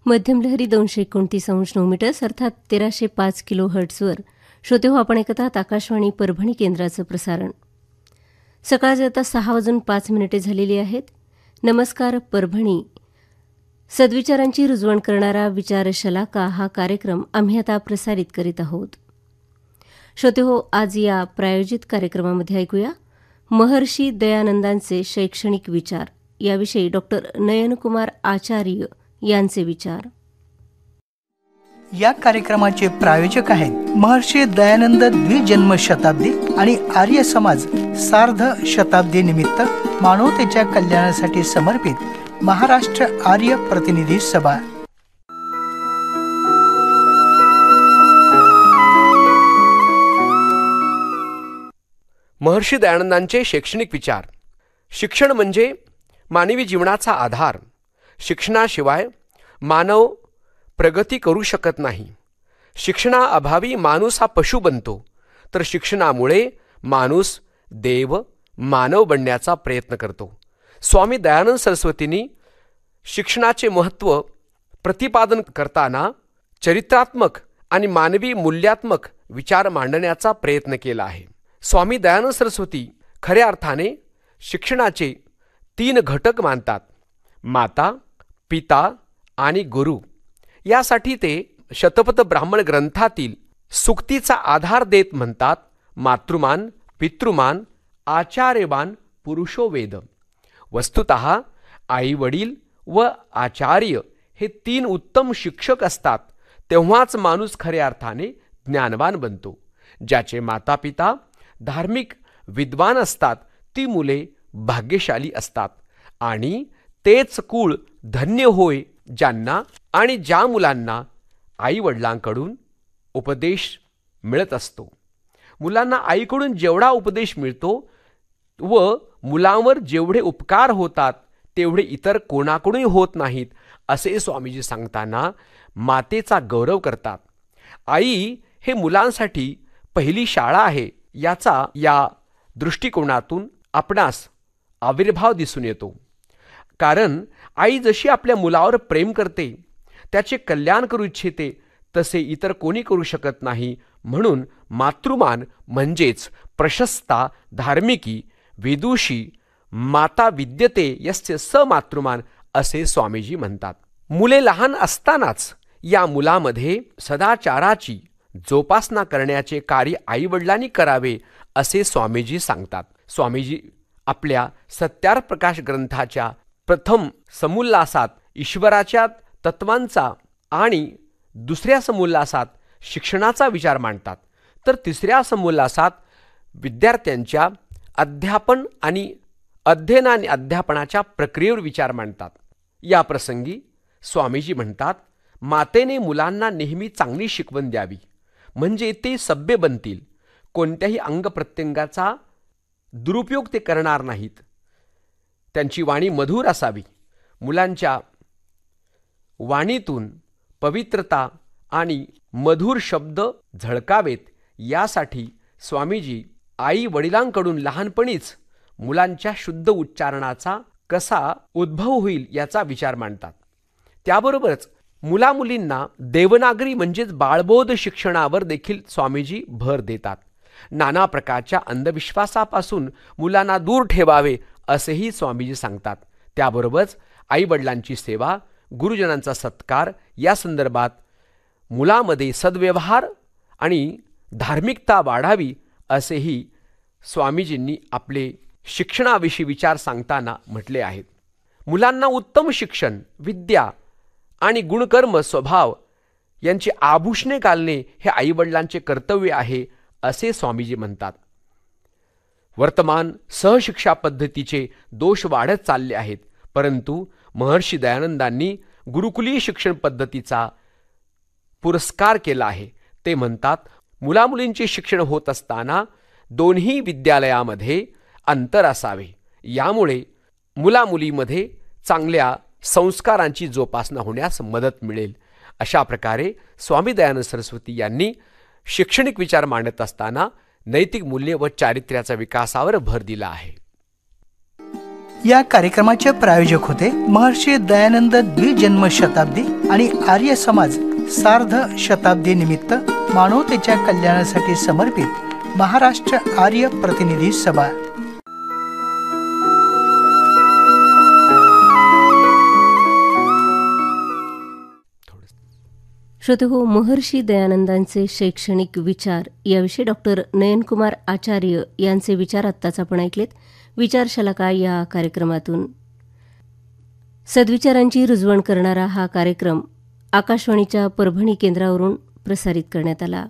मध्यमलहरी 229 metres अर्थात 1305 kilo हर्ट्झवर श्रोते हो आपण ऐकत आहात आकाशवाणी परभणी केंद्राचं प्रसारण. सकाळचे आता 6:05 झालेली आहेत. नमस्कार परभणी. सद्विचारांची रुजवण करणारा विचारशलाका हा कार्यक्रम आम्ही आता प्रसारित करीत आहोत. श्रोते हो, आज या प्रायोजित कार्यक्रमामध्ये ऐकूया महर्षी दयानंदांचे शैक्षणिक विचार याविषयी डॉक्टर नयनकुमार आचार्य यांचे विचार. या कार्यक्रमाचे प्रायोजक आहेत महर्षी दयानंद द्विजन्म शताब्दी आणि आर्य समाज सार्ध शताब्दी निमित्त मानवतेच्या कल्याणासाठी समर्पित महाराष्ट्र आर्य प्रतिनिधी सभा. महर्षी दयानंदांचे शैक्षणिक विचार. शिक्षण म्हणजे मानवी जीवनाचा आधार. शिक्षणाशिवाय मानव प्रगती करू शकत नाही. शिक्षणाअभावी माणूस हा पशु बनतो, तर शिक्षणामुळे माणूस देव मानव बनण्याचा प्रयत्न करतो. स्वामी दयानंद सरस्वतींनी शिक्षणाचे महत्त्व प्रतिपादन करताना चरित्रात्मक आणि मानवी मूल्यात्मक विचार मांडण्याचा प्रयत्न केला आहे. स्वामी दयानंद सरस्वती खऱ्या अर्थाने शिक्षणाचे 3 घटक मानतात: माता, पिता आणि गुरु. यासाठी ते शतपथ ब्राह्मण ग्रंथातील सूक्तीचा आधार देत म्हणतात, मातृमान, पितृमान, आचार्यवान पुरुषो वेद. वस्तुतः आई वडील व आचार्य हे 3 उत्तम शिक्षक असतात, तेव्हाच माणूस खऱ्या अर्थाने ज्ञानवान बनतो. ज्याचे माता पिता धार्मिक विद्वान असतात ती मुले भाग्यशाली असतात, आणि तेच कुळ धन्य होय ज्यांना आणि ज्या मुलांना आई वडिलांकडून उपदेश मिळत असतो. मुलांना आईकडून जेवढा उपदेश मिळतो व मुलांवर जेवढे उपकार होतात तेवढे इतर कोणाकडूनही होत नाहीत, असे स्वामीजी सांगताना मातेचा गौरव करतात. आई हे मुलांसाठी पहिली शाळा आहे, याचा या दृष्टिकोनातून आपणास आविर्भाव दिसून येतो. कारण आई जशी आपल्या मुलावर प्रेम करते, त्याचे कल्याण करू इच्छिते, तसे इतर कोणी करू शकत नाही. म्हणून मातृमान म्हणजेच प्रशस्ता, धार्मिकी, विदुषी, माता विद्यते यस्य स मातृमान असे स्वामीजी म्हणतात. मुले लहान असतानाच या मुलामध्ये सदाचाराची जोपासना करण्याचे कार्य आईवडिलांनी करावे असे स्वामीजी सांगतात. स्वामीजी आपल्या सत्यार्थ प्रकाश ग्रंथाच्या प्रथम समुल्लासात ईश्वराच्या तत्वांचा आणि दुसऱ्या समुल्लासात शिक्षणाचा विचार मांडतात, तर तिसऱ्या समुल्लासात विद्यार्थ्यांच्या अध्यापन आणि अध्ययन आणि अध्यापनाच्या प्रक्रियेवर विचार मांडतात. या प्रसंगी स्वामीजी म्हणतात, मातेने मुलांना नेहमी चांगली शिकवण द्यावी, म्हणजे ते सभ्य बनतील. कोणत्याही अंगप्रत्यंगाचा दुरुपयोग ते करणार नाहीत. त्यांची वाणी मधुर असावी. मुलांच्या वाणीतून पवित्रता आणि मधुर शब्द झळकावेत, यासाठी स्वामीजी आई वडिलांकडून लहानपणीच मुलांच्या शुद्ध उच्चारणाचा कसा उद्भव होईल याचा विचार मांडतात. त्याबरोबरच मुलामुलींना देवनागरी म्हणजेच बाळबोध शिक्षणावर देखील स्वामीजी भर देतात. नाना प्रकारच्या अंधविश्वासापासून मुलांना दूर ठेवावे असेही स्वामीजी सांगतात. त्याबरोबरच आईवडिलांची सेवा, गुरुजनांचा सत्कार या संदर्भात मुलामध्ये सद्व्यवहार आणि धार्मिकता वाढावी असेही स्वामीजींनी आपले शिक्षणाविषयी विचार सांगताना म्हटले आहेत. मुलांना उत्तम शिक्षण, विद्या आणि गुणकर्म स्वभाव यांची आभूषणे घालणे हे आईवडिलांचे कर्तव्य आहे असे स्वामीजी म्हणतात. वर्तमान सहशिक्षा पद्धतीचे दोष वाढत चालले आहेत, परंतु महर्षी दयानंदांनी गुरुकुलीय शिक्षण पद्धतीचा पुरस्कार केला आहे. ते म्हणतात, मुलामुलींचे शिक्षण होत असताना दोन्ही विद्यालयामध्ये अंतर असावे. यामुळे मुलामुलीमध्ये चांगल्या संस्कारांची जोपासना होण्यास मदत मिळेल. अशा प्रकारे स्वामी दयानंद सरस्वती यांनी शैक्षणिक विचार मांडत असताना नैतिक मूल्य व चारित्र्याच्या विकासावर भर दिला आहे. या कार्यक्रमाचे प्रायोजक होते महर्षी दयानंद द्विजन्म शताब्दी आणि आर्य समाज सार्ध शताब्दी निमित्त मानवतेच्या कल्याणासाठी समर्पित महाराष्ट्र आर्य प्रतिनिधी सभा. श्रोतेहो, महर्षी दयानंदांचे शैक्षणिक विचार याविषयी डॉक्टर नयनकुमार आचार्य यांचे विचार आत्ताच आपण ऐकलेत. विचारशलाका या कार्यक्रमातून सद्विचारांची रुजवण करणारा हा कार्यक्रम आकाशवाणीच्या परभणी केंद्रावरून प्रसारित करण्यात आला.